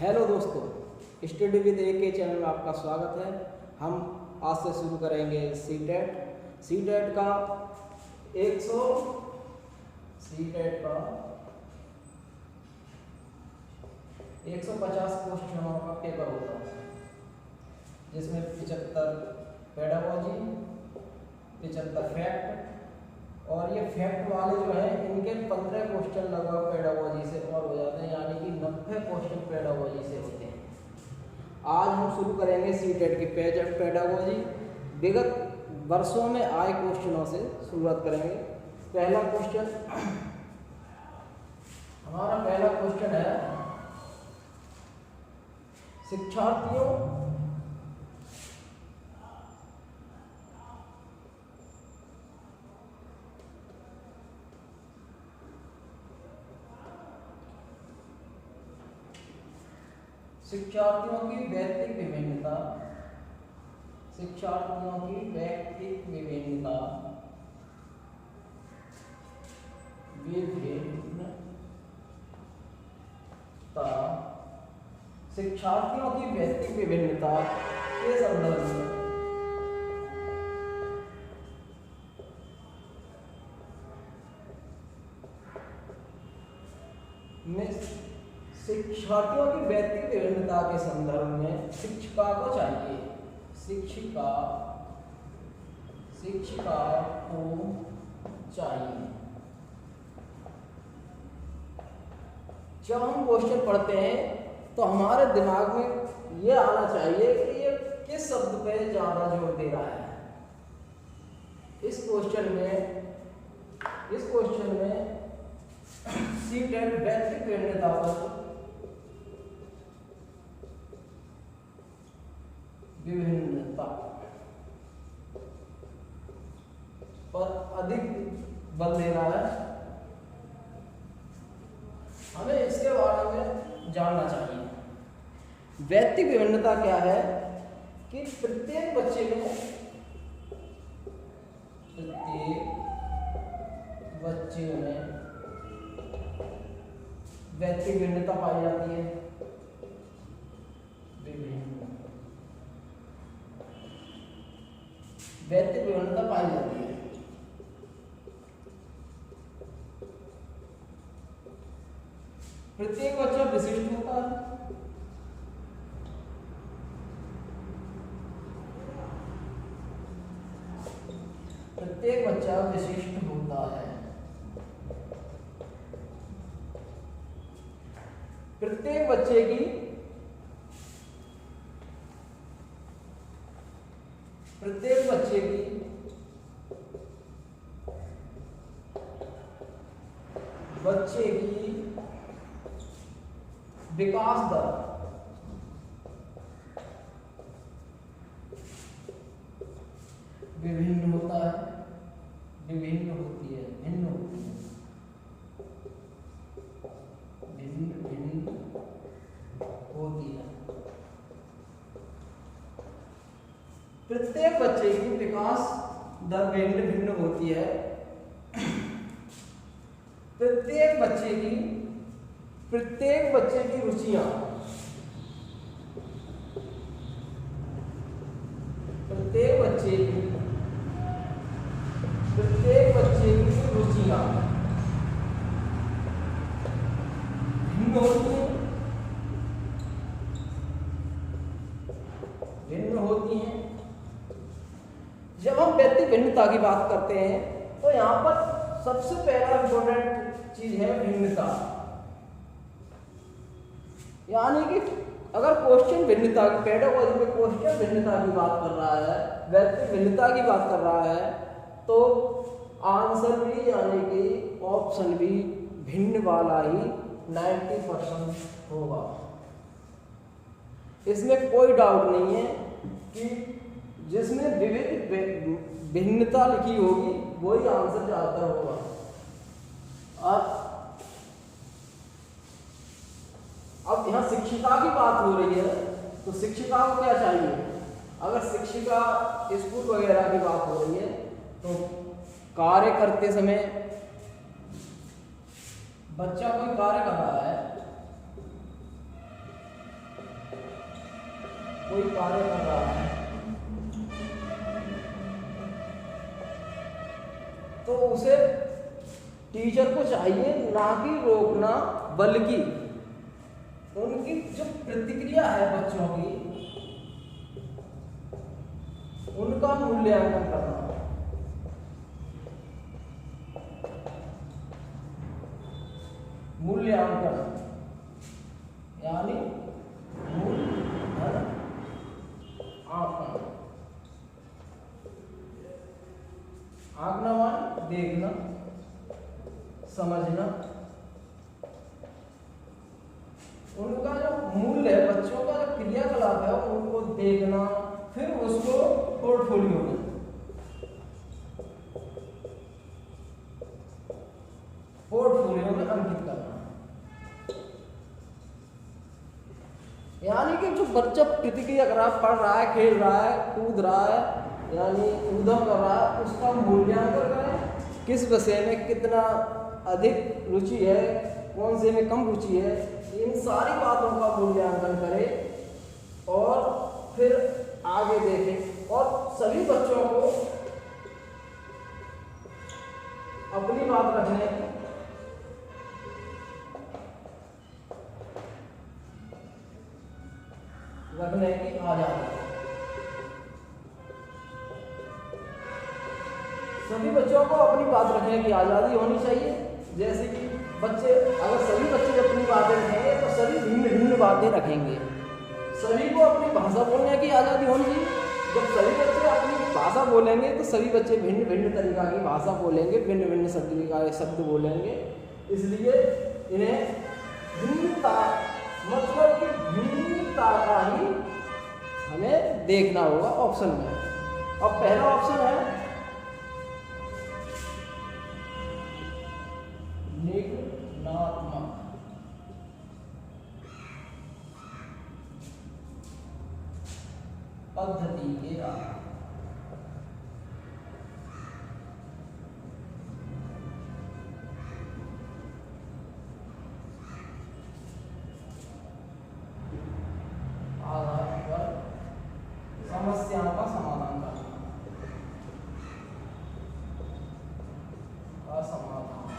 Hello दोस्तों, study with ए के channel में आपका स्वागत है। हम आज से शुरू करेंगे सी टेट का 150 क्वेश्चनों का पेपर होता है, जिसमें 75 पेडागोजी, 75 फैक्ट, और ये फैक्ट वाले जो हैं इनके 15 क्वेश्चन लगभग पेडागोजी से और हो जाते हैं, यानी कि 90 क्वेश्चन पेडागोजी से होते हैं। आज हम शुरू करेंगे सी-टेट की पेडागोजी विगत वर्षों में आए क्वेश्चनों से शुरुआत करेंगे। पहला क्वेश्चन है शिक्षार्थियों की व्यक्तिक विभिन्नता शिक्षार्थियों की व्यक्तिक विभिन्नता के संदर्भ में शिक्षार्थियों की व्यक्तिगत विभिन्नता के संदर्भ में शिक्षिका को चाहिए। जब हम क्वेश्चन पढ़ते हैं तो हमारे दिमाग में ये आना चाहिए कि ये किस शब्द पे ज्यादा जोर दे रहा है। इस क्वेश्चन में सी-टेट व्यक्तिगत विभिन्नता पर अधिक बल दे रहा है। हमें इसके बारे में जानना चाहिए। व्यक्तिगत विभिन्नता क्या है कि प्रत्येक बच्चे में व्यक्तिगत विभिन्नता पाई जाती है। व्यक्तिगत विभिन्नता पाई जाती है। प्रत्येक बच्चा विशिष्ट होता है। प्रत्येक बच्चा विशिष्ट होता है। प्रत्येक बच्चे की विकास दर भिन्न होती है। प्रत्येक बच्चे की विकास दर भिन्न होती है। प्रत्येक बच्चे की रुचियां भिन्न होती हैं। जब हम व्यक्तिगत भिन्नता की बात करते हैं तो यहाँ पर सबसे पहला इंपॉर्टेंट चीज है भिन्नता। यानी कि अगर क्वेश्चन भिन्नता की पेडागोजी में क्वेश्चन भिन्नता की बात कर रहा है, व्यक्तिगत भिन्नता की बात कर रहा है, तो आंसर भी यानी कि ऑप्शन भी भिन्न वाला ही 90% होगा। इसमें कोई डाउट नहीं है कि जिसमें विविध भिन्नता लिखी होगी वही आंसर ज्यादातर होगा। अब यहाँ शिक्षिका की बात हो रही है तो शिक्षिका को क्या चाहिए? अगर शिक्षिका स्कूल वगैरह की बात हो रही है तो कार्य करते समय बच्चा कोई कार्य कर रहा है कोई कार्य कर रहा है तो उसे टीचर को चाहिए ना कि रोकना, बल्कि उनकी जो प्रतिक्रिया है बच्चों की, उनका मूल्यांकन करना। मूल्यांकन यानी मूल्यांकन, आंकना मान देखना, समझना। उनका जो मूल्य है, बच्चों का जो क्रियाकलाप है उनको देखना, फिर उसको पोर्टफोलियो में अंकित करना। यानी कि जो बच्चा प्रतिक्रिया कर रहा है, पढ़ रहा है, खेल रहा है, कूद रहा है, यानी उद्यम कर रहा है, उसका मूल्यांकन करें। किस विषय में कितना अधिक रुचि है, कौन से में कम रुचि है, इन सारी बातों का मूल्यांकन करें और फिर आगे देखें। और सभी बच्चों को अपनी बात रखने की आजादी, सभी बच्चों को अपनी बात रखने की आज़ादी होनी चाहिए। जैसे कि बच्चे, अगर सभी बच्चे अपनी बातें रखेंगे तो सभी भिन्न भिन्न बातें रखेंगे। सभी को अपनी भाषा बोलने की आज़ादी होनी चाहिए। जब सभी बच्चे अपनी भाषा बोलेंगे तो सभी बच्चे भिन्न भिन्न तरीका की भाषा बोलेंगे, भिन्न भिन्न शब्द बोलेंगे। इसलिए इन्हें भिन्नता, मतलब कि भिन्नता का ही हमें देखना होगा ऑप्शन में। अब पहला ऑप्शन है निगमनात्मक पद्धति के आधार। समस्याओं का समाधान करना का समाधान।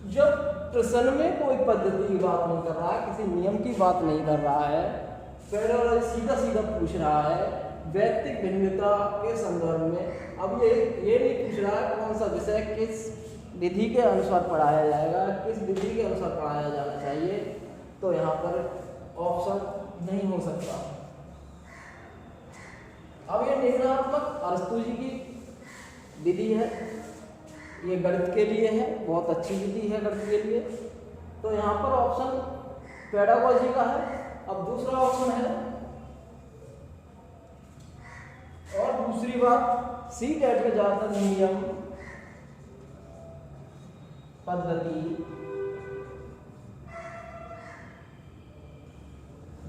जब प्रश्न में कोई पद्धति की बात नहीं कर रहा है, किसी नियम की बात नहीं कर रहा है, पेडोलॉजी सीधा सीधा पूछ रहा है व्यक्तिक भिन्नता के संदर्भ में। अब ये नहीं पूछ रहा है कौन सा विषय किस विधि के अनुसार पढ़ाया जाएगा, किस विधि के अनुसार पढ़ाया जाना चाहिए, तो यहाँ पर ऑप्शन नहीं हो सकता। अब ये निगमनात्मक अरस्तू जी की विधि है, ये गणित के लिए है, बहुत अच्छी विधि है गणित के लिए। तो यहाँ पर ऑप्शन पेडागोजी का है। अब दूसरा ऑप्शन है, और दूसरी बात सीटेट के ज्यादातर नियम, पद्धति,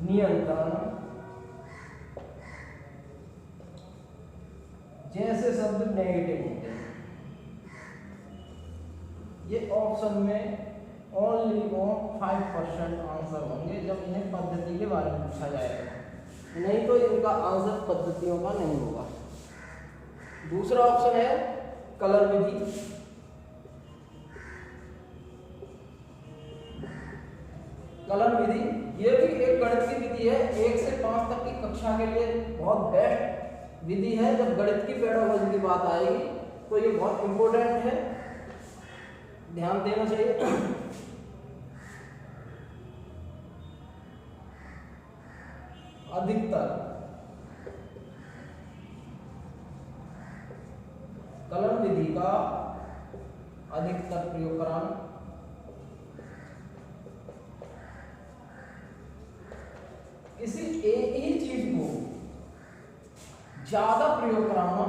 नियंत्रण जैसे शब्द नेगेटिव होते हैं। ये ऑप्शन में ओनली 5% आंसर होंगे जब इन्हें पद्धति के बारे में पूछा जाएगा, नहीं तो इनका आंसर पद्धतियों का नहीं होगा। दूसरा ऑप्शन है कलर विधि। कलन विधि ये भी एक गणित की विधि है, 1 से 5 तक की कक्षा के लिए बहुत बेस्ट विधि है। जब गणित की पेडागोजी की बात आएगी तो ये बहुत इंपॉर्टेंट है, ध्यान देना चाहिए। अधिकतर कलन विधि का अधिकतर प्रयोग कराना, किसी एक ही चीज को ज्यादा प्रयोग कराना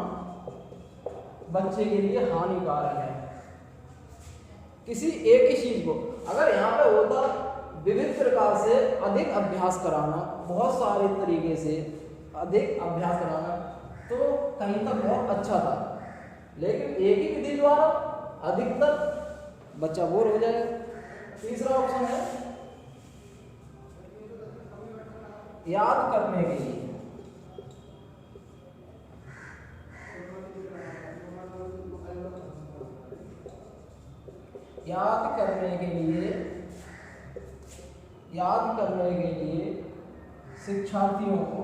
बच्चे के लिए हानिकारक है। किसी एक ही चीज को अगर यहाँ पे होता विविध प्रकार से अधिक अभ्यास कराना, बहुत सारे तरीके से अधिक अभ्यास कराना, तो कहीं तक बहुत अच्छा था। लेकिन एक ही विधि द्वारा अधिकतर बच्चा बोर हो जाएगा। तीसरा ऑप्शन है याद करने के लिए। याद करने के लिए शिक्षार्थियों को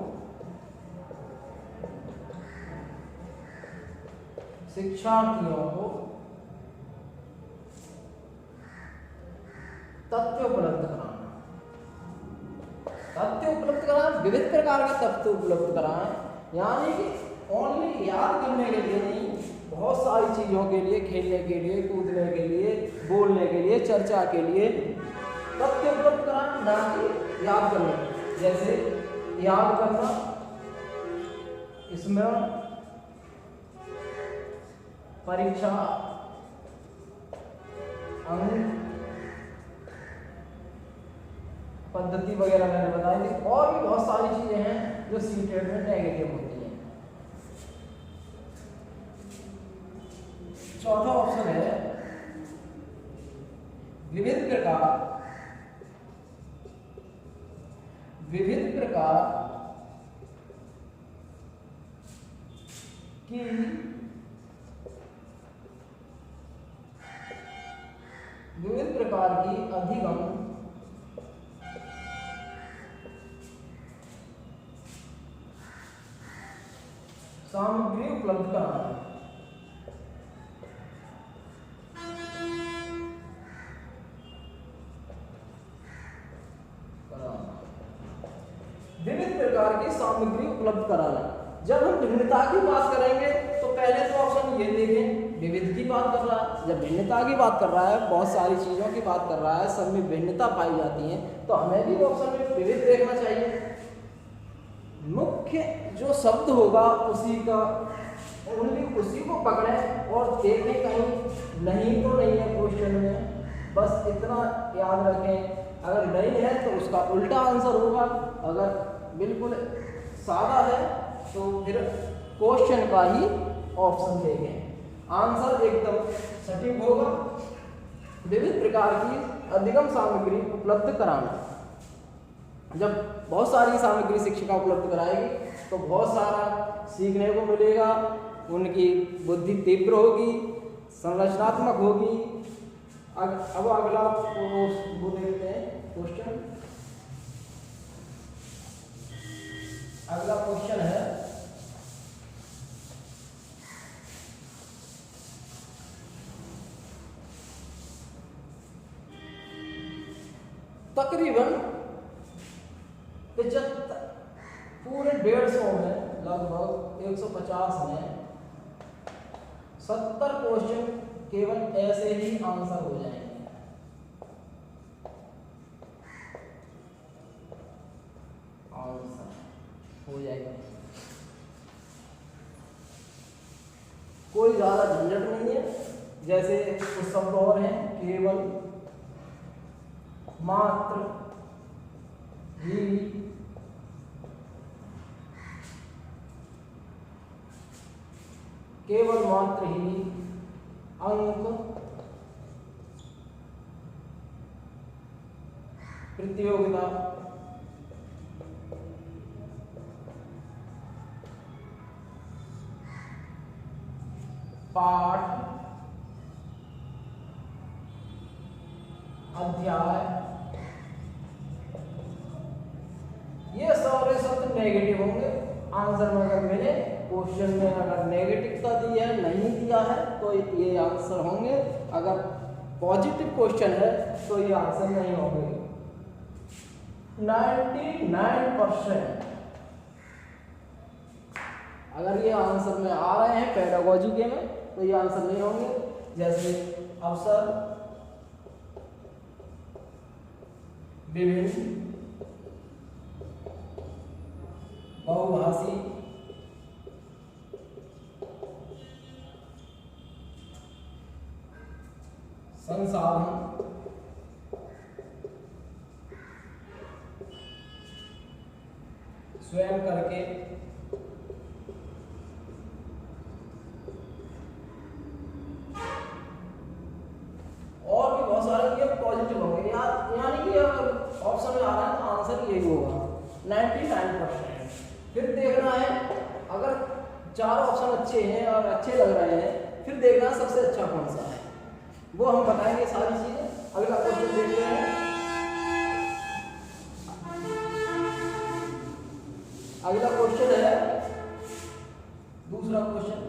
तथ्य उपलब्ध कराना। विविध प्रकार के तथ्य उपलब्ध कराएं, यानी कि ओनली याद करने के लिए नहीं, बहुत सारी चीजों के लिए, खेलने के लिए, कूदने के लिए, बोलने के लिए, चर्चा के लिए तथ्य उपलब्ध कराएं, ना कि याद करने। जैसे याद करना, स्मरण, परीक्षा, अंक, पद्धति वगैरह मैंने बताई थी, और भी बहुत सारी चीजें हैं जो सीटेट में नेगेटिव होती हैं। चौथा ऑप्शन है विविध प्रकार की अधिगम सामग्री उपलब्ध कराना। विविध प्रकार की सामग्री उपलब्ध कराना। जब हम भिन्नता की बात करेंगे तो पहले तो ऑप्शन ये देखें, विविध की बात कर रहा है। जब भिन्नता की बात कर रहा है, बहुत सारी चीजों की बात कर रहा है, सब में भिन्नता पाई जाती है, तो हमें भी ऑप्शन में विविध देखना चाहिए। मुख्य जो शब्द होगा उसी को पकड़ें और देखें कहीं नहीं तो नहीं है क्वेश्चन में, बस इतना याद रखें। अगर नहीं है तो उसका उल्टा आंसर होगा, अगर बिल्कुल सादा है तो फिर क्वेश्चन का ही ऑप्शन देंगे, आंसर एकदम सटीक होगा। विविध प्रकार की अधिगम सामग्री उपलब्ध कराना। जब बहुत सारी सामग्री शिक्षिका उपलब्ध कराएगी तो बहुत सारा सीखने को मिलेगा, उनकी बुद्धि तीव्र होगी, संरचनात्मक होगी। अब अगला वो देखते हैं क्वेश्चन। अगला क्वेश्चन है तकरीबन 75 पूरे 150 में, लगभग 150 में 70 क्वेश्चन केवल ऐसे ही आंसर हो जाएंगे। आंसर हो जाएगा, कोई ज्यादा झंझट नहीं है। जैसे कुछ शब्द और हैं, केवल, मात्र, ही, केवल, मात्र, ही, अंक, प्रतियोगिता, पाठ, अध्याय, ये सारे शब्द नेगेटिव होंगे आंसर में। अगर मैंने क्वेश्चन में अगर नेगेटिवता दी है, नहीं दिया है, तो ये आंसर होंगे। अगर पॉजिटिव क्वेश्चन है तो ये आंसर नहीं होंगे। 99% अगर ये आंसर में आ रहे हैं पेडागोजी के में तो ये आंसर नहीं होंगे। जैसे अवसर, विभिन्न, बहुभाषी, संसाधन, स्वयं करके, और भी बहुत भरेंगे पॉजिटिव होंगे, यानी कि ऑप्शन में आ रहा है तो आंसर यही होगा 99%। फिर देखना है अगर चार ऑप्शन अच्छे हैं और अच्छे लग रहे हैं, फिर देखना है सबसे अच्छा कौन सा है, वो हम बताएंगे सारी चीजें। अगला क्वेश्चन देखते हैं। अगला क्वेश्चन है दूसरा क्वेश्चन,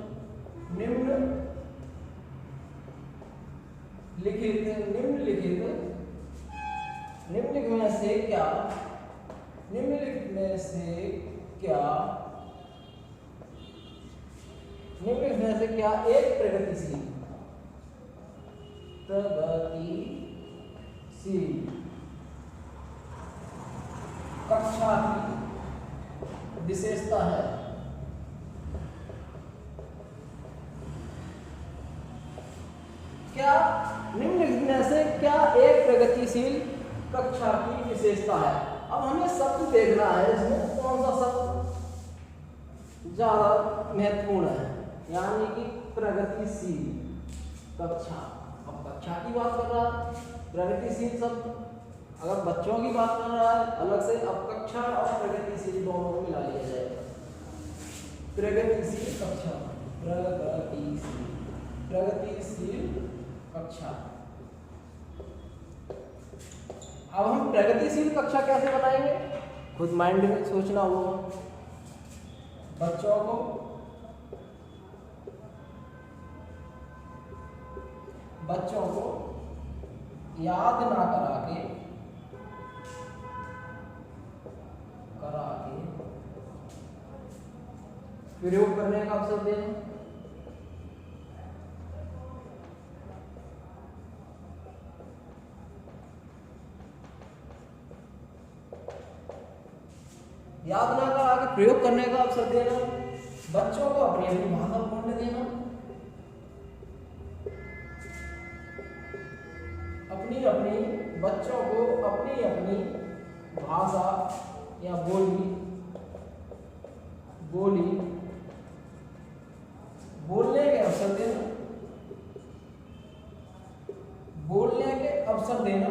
निम्नलिखित में से क्या एक प्रगतिशील कक्षा की विशेषता है? क्या निम्नलिखित में से क्या एक प्रगतिशील कक्षा की विशेषता है? अब हमें शब्द देखना है, इसमें कौन सा शब्द ज्यादा महत्वपूर्ण है, यानी कि प्रगतिशील कक्षा। अब कक्षा की बात कर रहा है, प्रगतिशील शब्द अगर बच्चों की बात कर रहा है अलग से, अब कक्षा और प्रगतिशील दोनों को मिला लिया जाएगा। प्रगतिशील कक्षा, प्रगतिशील कक्षा। अब हम प्रगतिशील कक्षा कैसे बनाएंगे, खुद माइंड में सोचना होगा। बच्चों को याद ना करा के प्रयोग करने का अवसर देना। याद ना करा के प्रयोग करने का अवसर देना। बच्चों को अपनी अपनी भाषा बोलने देना, बच्चों को अपनी अपनी भाषा या बोलने के अवसर देना,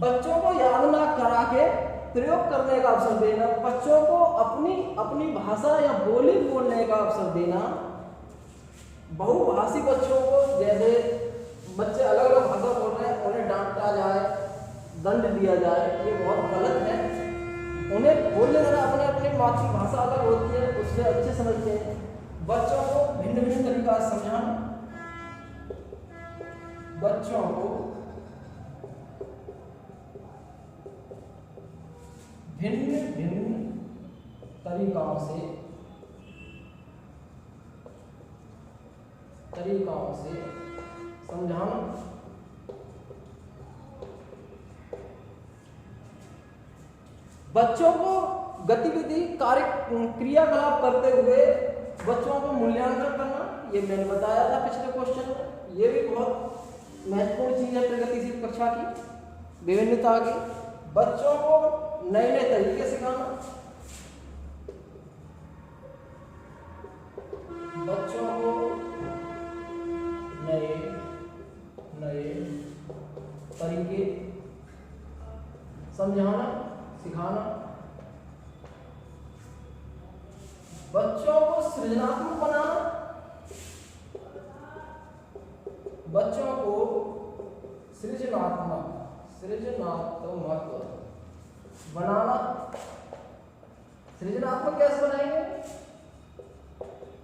बच्चों को याद ना करा के प्रयोग करने का अवसर देना, बच्चों को अपनी अपनी भाषा या बोली बोलने का अवसर देना। बहुभाषी बच्चों को, जैसे बच्चे अलग अलग भाषा बोल रहे हैं, उन्हें डांटा जाए, दंड दिया जाए, ये बहुत गलत है। उन्हें बोलने देना, अपने अपनी मातृभाषा अलग होती है, उससे अच्छे समझते हैं। बच्चों को भिन्न भिन्न तरीका से समझाना, बच्चों को भिन्न भिन्न तरीकाओं से समझाना। बच्चों को गतिविधि क्रियाकलाप करते हुए बच्चों को मूल्यांकन करना, ये मैंने बताया था पिछले क्वेश्चन में। ये भी बहुत महत्वपूर्ण चीज है प्रगतिशील कक्षा की, विभिन्नता की। बच्चों को नए नए तरीके सिखाना, बच्चों को नए तरीके समझाना, सिखाना। बच्चों को सृजनात्मक बनाना, बच्चों को सृजनात्मक बनाना। सृजनात्मक कैसे बनाएंगे?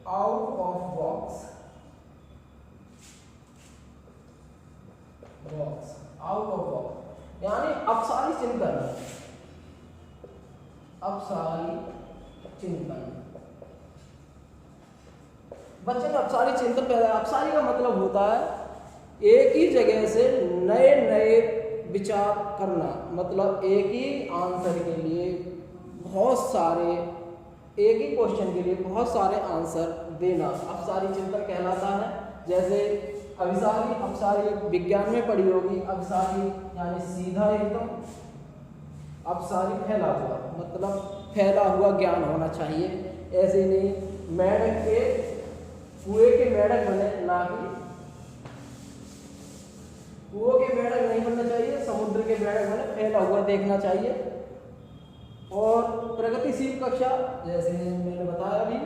Out of box, out of box यानी अपसारी चिंतन। बच्चे में अपसारी चिंतन पैदा। अपसारी का मतलब होता है एक ही जगह से नए नए विचार करना, मतलब एक ही आंसर के लिए बहुत सारे, एक ही क्वेश्चन के लिए बहुत सारे आंसर देना अपसारी चिंतन कहलाता है। जैसे अभिसारी, अपसारी विज्ञान में पढ़ी होगी। अभिसारी यानी सीधा एकदम, अपसारी फैला हुआ, मतलब फैला हुआ ज्ञान होना चाहिए। ऐसे नहीं, मेढक के कुएं के मेढक बने, ना कि कुओं के मेढक नहीं बनना चाहिए, समुद्र के मेढक बने, फैला हुआ देखना चाहिए। और प्रगतिशील कक्षा, जैसे मैंने बताया अभी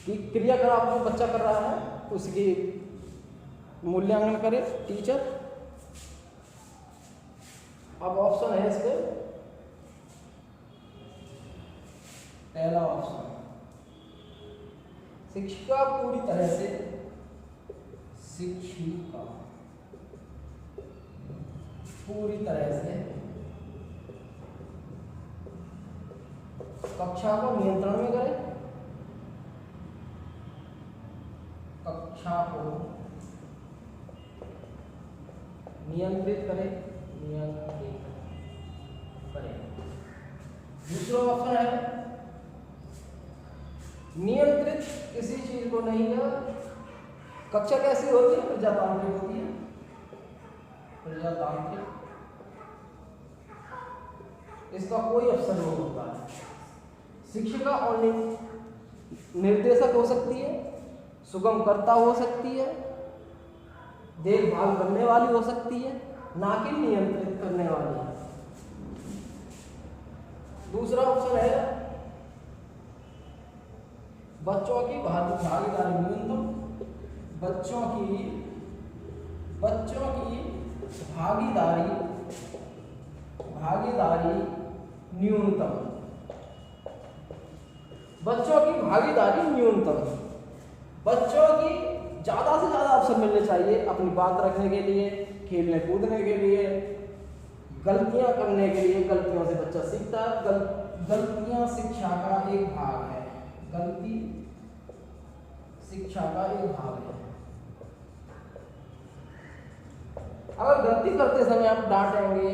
कि क्रियाकलाप जो बच्चा कर रहा है उसकी मूल्यांकन करे टीचर। अब ऑप्शन है इसके, पहला ऑप्शन, शिक्षिका पूरी तरह से, शिक्षिका पूरी तरह से कक्षा को नियंत्रण में करे, कक्षा को नियंत्रित करे, नियंत्रित करे। दूसरा ऑप्शन है नियंत्रित किसी चीज को नहीं है। कक्षा कैसी होती है? प्रजातांत्रिक होती है, प्रजातांत्रिक, इसका कोई ऑप्शन नहीं होता है। शिक्षिका और निर्देशक हो सकती है, सुगमकर्ता हो सकती है, देखभाल करने वाली हो सकती है, ना कि नियंत्रित करने वाली है। दूसरा ऑप्शन है बच्चों की भागीदारी न्यूनतम, बच्चों की भागीदारी न्यूनतम, बच्चों की भागीदारी न्यूनतम। बच्चों की ज़्यादा से ज़्यादा अवसर मिलने चाहिए अपनी बात रखने के लिए, खेलने कूदने के लिए, गलतियां करने के लिए। गलतियों से बच्चा सीखता है, गलतियां शिक्षा का एक भाग है, गलती शिक्षा का एक भाग है। अगर गलती करते समय आप डांटेंगे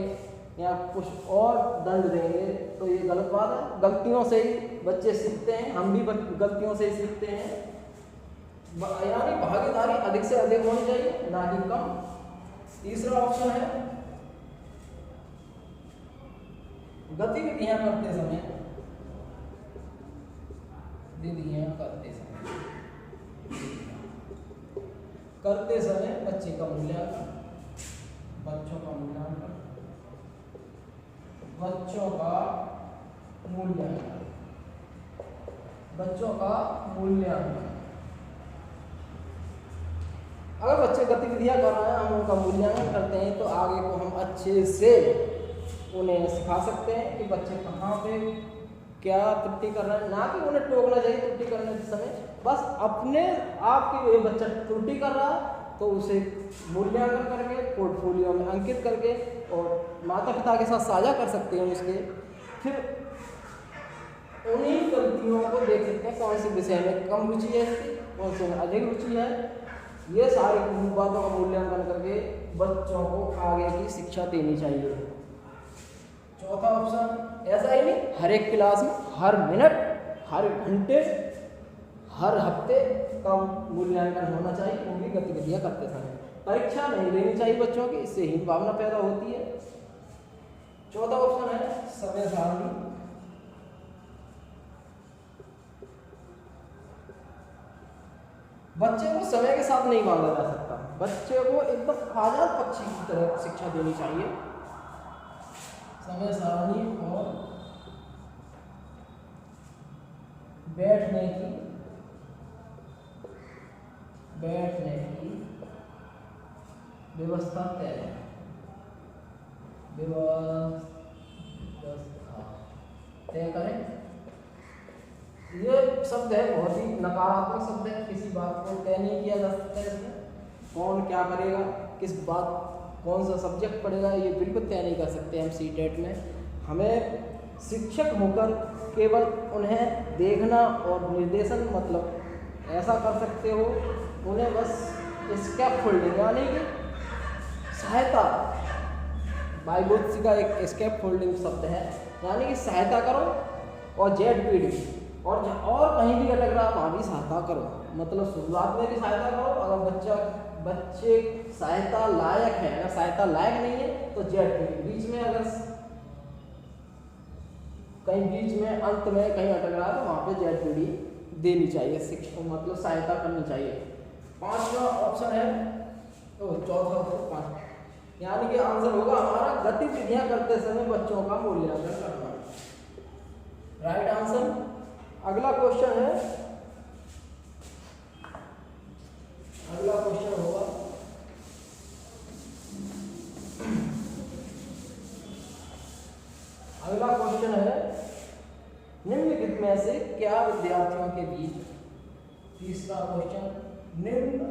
या कुछ और दंड देंगे तो ये गलत बात है। गलतियों से ही बच्चे सीखते हैं, हम भी गलतियों से ही सीखते हैं। यानी भागीदारी अधिक से अधिक होनी चाहिए, ना कि कम। तीसरा ऑप्शन है गतिविधियां करते समय, बच्चे का मूल्यांकन, बच्चों का मूल्यांकन, बच्चों का मूल्यांकन, बच्चों का मूल्यांकन। अगर बच्चे गतिविधियां कर रहे हैं, हम उनका मूल्यांकन करते हैं, तो आगे को हम अच्छे से उन्हें सिखा सकते हैं कि बच्चे कहाँ पे क्या त्रुटि कर रहे हैं। ना कि उन्हें टोकना चाहिए त्रुटि करने के समय, बस अपने आप की बच्चा त्रुटि कर रहा है तो उसे मूल्यांकन करके पोर्टफोलियो में अंकित करके और माता पिता के साथ साझा कर सकते हैं उसके। फिर उन्हीं गलतियों को देख सकते हैं, कौन से विषय में कम रुचि है इसकी, कौन से में अधिक रुचि है। ये सारी बातों का मूल्यांकन करके बच्चों को आगे की शिक्षा देनी चाहिए। चौथा ऑप्शन, ऐसा ही नहीं, हर एक क्लास में हर मिनट, हर घंटे, हर हफ्ते का मूल्यांकन होना चाहिए, वो भी गतिविधियां करते समय। परीक्षा नहीं लेनी चाहिए बच्चों की, इससे हीन भावना पैदा होती है। चौथा ऑप्शन है समय सारणी। बच्चे को समय के साथ नहीं बांधा जा सकता, बच्चे को एकदम आजाद पक्षी की तरह शिक्षा देनी चाहिए। समय सारणी और बैठने की व्यवस्था तय करें। ये शब्द है बहुत ही नकारात्मक शब्द है, किसी बात को तय नहीं किया जा सकता है इसमें। कौन क्या करेगा, किस बात, कौन सा सब्जेक्ट पढ़ेगा, ये बिल्कुल तय नहीं कर सकते हम सीटेट में। हमें शिक्षक होकर केवल उन्हें देखना और निर्देशन, मतलब ऐसा कर सकते हो उन्हें बस स्कैफोल्डिंग यानी कि सहायता, बाइबोत्सी का एक स्कैफोल्डिंग शब्द है, यानी कि सहायता करो। और ZPD और कहीं भी अटक रहा वहाँ भी सहायता करो, मतलब शुरुआत में भी सहायता करो। अगर बच्चे सहायता लायक है, अगर सहायता लायक नहीं है तो ZPD, बीच में अगर कहीं बीच में अंत में कहीं अटक रहा है तो वहाँ पे ZPD देनी चाहिए, शिक्षा मतलब सहायता करनी चाहिए। पांचवा ऑप्शन है, चौथा तो पांच, यानी कि आंसर होगा हमारा गतिविधियां करते समय बच्चों का मूल्यांकन करना, राइट आंसर। अगला क्वेश्चन है, अगला क्वेश्चन होगा अगला क्वेश्चन है, निम्नलिखित में से क्या विद्यार्थियों के बीच, तीसरा क्वेश्चन, निम्नलिखित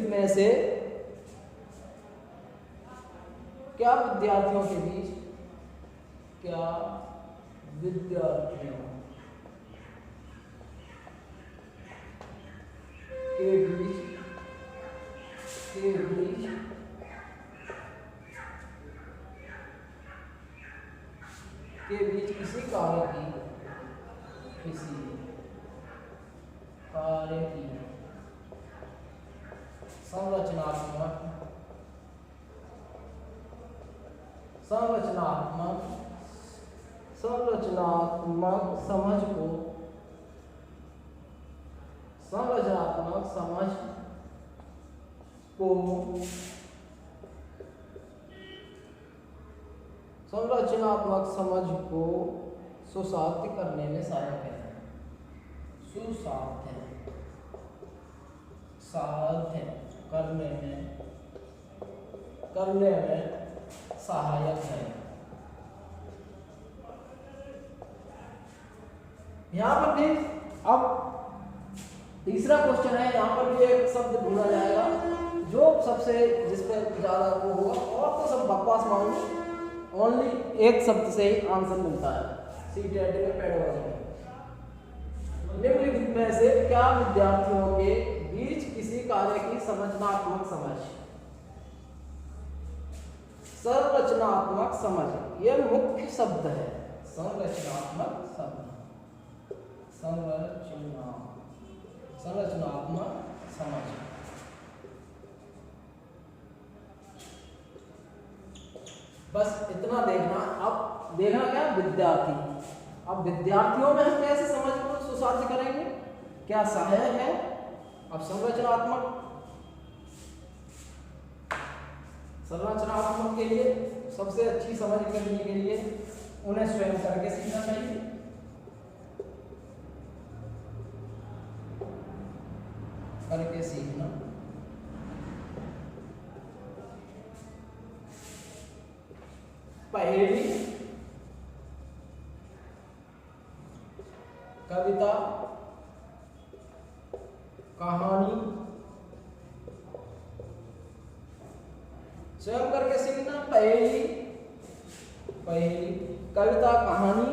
में से क्या विद्यार्थियों के बीच किसी कार्य की संरचनात्मक समझ को सुसाध्य करने में सहायक है, करने में सहायक है। यहाँ पर भी अब तीसरा क्वेश्चन है, यहाँ पर भी एक शब्द ढूंढा जाएगा जो सबसे जिसपे ज्यादा वो होगा, और तो सब बकवास मानो, ओनली एक शब्द से ही आंसर मिलता है सीटेट में, पेडोलॉजी में। निम्नलिखित में से क्या विद्यार्थियों के बीच किसी कार्य की संरचनात्मक समझ, यह मुख्य शब्द है, संरचनात्मक समझ। बस इतना देखना। अब देखना क्या, विद्यार्थी, अब विद्यार्थियों में हम कैसे समझ को सुसाध्य करेंगे, क्या सहायक है। अब संरचनात्मक के लिए सबसे अच्छी समझ करने के लिए उन्हें स्वयं करके सीखना चाहिए। करके सीखना, पहेली, कविता, कहानी, स्वयं करके सीखना। पहेली, कविता, कहानी,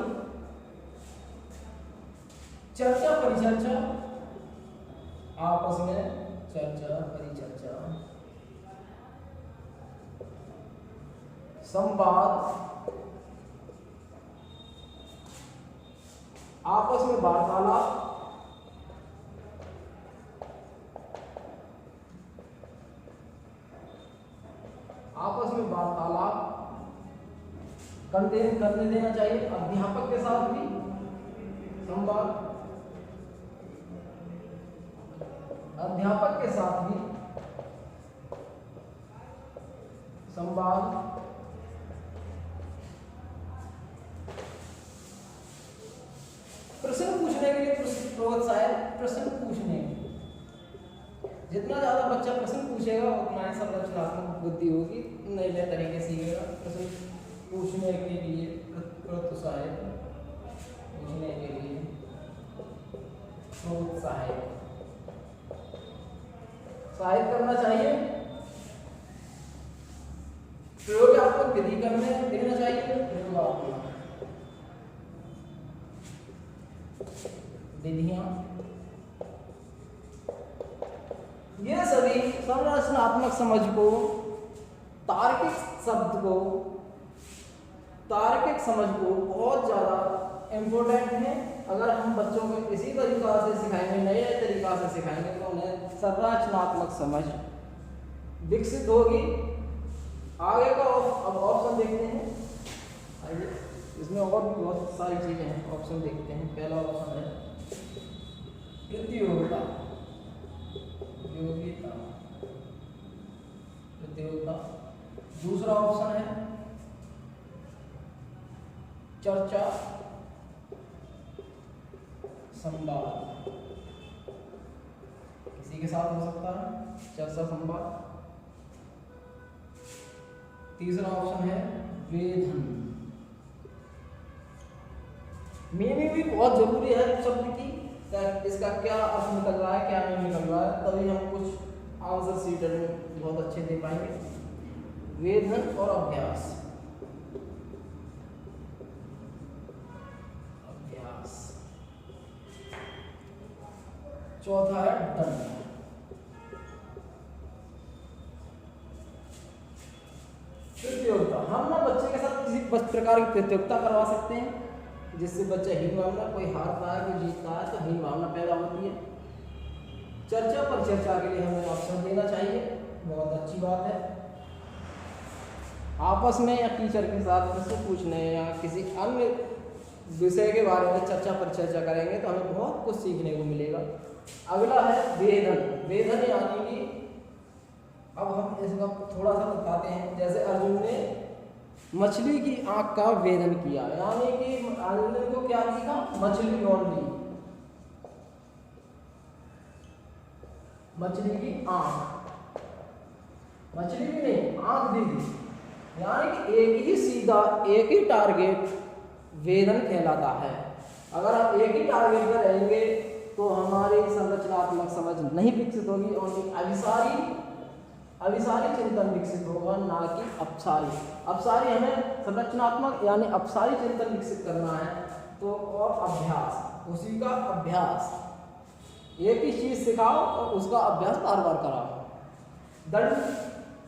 चर्चा परिचर्चा, आपस में चर्चा परिचर्चा, संवाद, आपस में वार्तालाप, करने देना चाहिए। अध्यापक के साथ भी संवाद, अध्यापक के साथ भी संवाद, प्रश्न पूछने के लिए प्रोत्साहित, प्रश्न पूछने, जितना ज्यादा बच्चा प्रश्न पूछेगा उतना ही संरचनात्मक बुद्धि होगी, नए नए तरीके सीखेगा। प्रश्न पूछने के लिए प्रोत्साहित, पूछने के लिए प्रोत्साहित, सहायता करना चाहिए। प्रयोगात्मक विधि करने देना चाहिए, प्रयोगात्मक विधियां, ये सभी संरचनात्मक समझ को, तार्किक समझ को बहुत ज़्यादा इम्पोर्टेंट है। अगर हम बच्चों को इसी तरीका से सिखाएंगे, नए तरीका से सिखाएंगे, तो उन्हें संरचनात्मक समझ विकसित होगी आगे का अब ऑप्शन देखते हैं। आइए, इसमें और भी बहुत सारी चीज़ें हैं, ऑप्शन देखते हैं। पहला ऑप्शन है प्रतियोगिता, योगिता, प्रतियोगिता। दूसरा ऑप्शन है चर्चा, संवाद, किसी के साथ हो सकता है चर्चा संवाद। तीसरा ऑप्शन है वेधन। मीनिंग भी बहुत जरूरी है शब्द की, इसका क्या अर्थ निकल रहा है, क्या नहीं निकल रहा है, तभी हम कुछ आंसर शीट में बहुत अच्छे दे पाएंगे। वेधन और अभ्यास। अभ्यास। चौथा है दंड। प्रतियोगिता, हम ना बच्चे के साथ किसी प्रकार की प्रतियोगिता करवा सकते हैं जिससे बच्चा हीन भावना, कोई हारता है कोई जीतता है तो हीन भावना पैदा होती है। चर्चा पर चर्चा के लिए हमें ऑप्शन देना चाहिए, बहुत अच्छी बात है। आपस में या टीचर के साथ प्रश्न पूछने या किसी अन्य विषय के बारे में चर्चा पर चर्चा करेंगे तो हमें बहुत कुछ सीखने को मिलेगा। अगला है वेधन। वेधन यानी कि अब हम इसका थोड़ा सा बताते हैं। जैसे अर्जुन ने मछली की आंख का वेधन किया, यानी कि अर्जुन को क्या दिखा? मछली ओनली, मछली की आंख, मछली भी नहीं आंख दी थी, यानी कि एक ही सीधा एक ही टारगेट वेधन कहलाता है। अगर हम एक ही टारगेट पर रहेंगे तो हमारी संरचनात्मक समझ नहीं विकसित होगी और अभिसारी चिंतन विकसित होगा, ना कि अपसारी। अपसारी हमें संरचनात्मक यानी अपसारी चिंतन विकसित करना है तो, और अभ्यास, उसी का अभ्यास, एक ही चीज सिखाओ और उसका अभ्यास बार बार कराओ।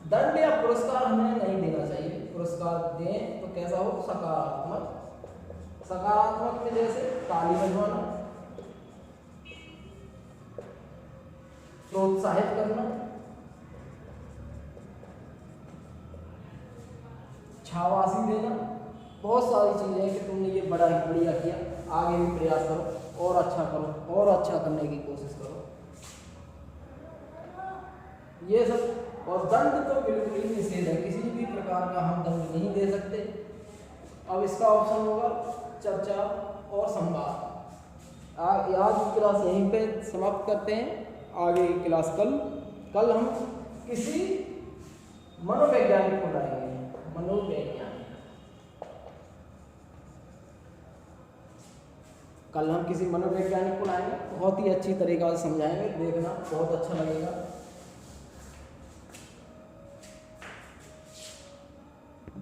दंड या पुरस्कार हमें नहीं देना चाहिए। पुरस्कार दें तो कैसा हो? सकारात्मक। सकारात्मक में जैसे ताली बजवाना, प्रोत्साहित करना, शाबाशी देना, बहुत सारी चीजें हैं कि तुमने ये बड़ा ही बढ़िया किया, आगे भी प्रयास करो और अच्छा करो और अच्छा करने की कोशिश करो, ये सब। और दंड तो बिल्कुल ही निषेध है, किसी भी प्रकार का हम दंड नहीं दे सकते। अब इसका ऑप्शन होगा चर्चा और संवाद। आज की क्लास यहीं पे समाप्त करते हैं। आगे की क्लास कल हम किसी मनोवैज्ञानिक को लाएंगे। कल हम किसी मनोवैज्ञानिक को लाएंगे, बहुत ही अच्छी तरीका से समझाएंगे, देखना बहुत अच्छा लगेगा।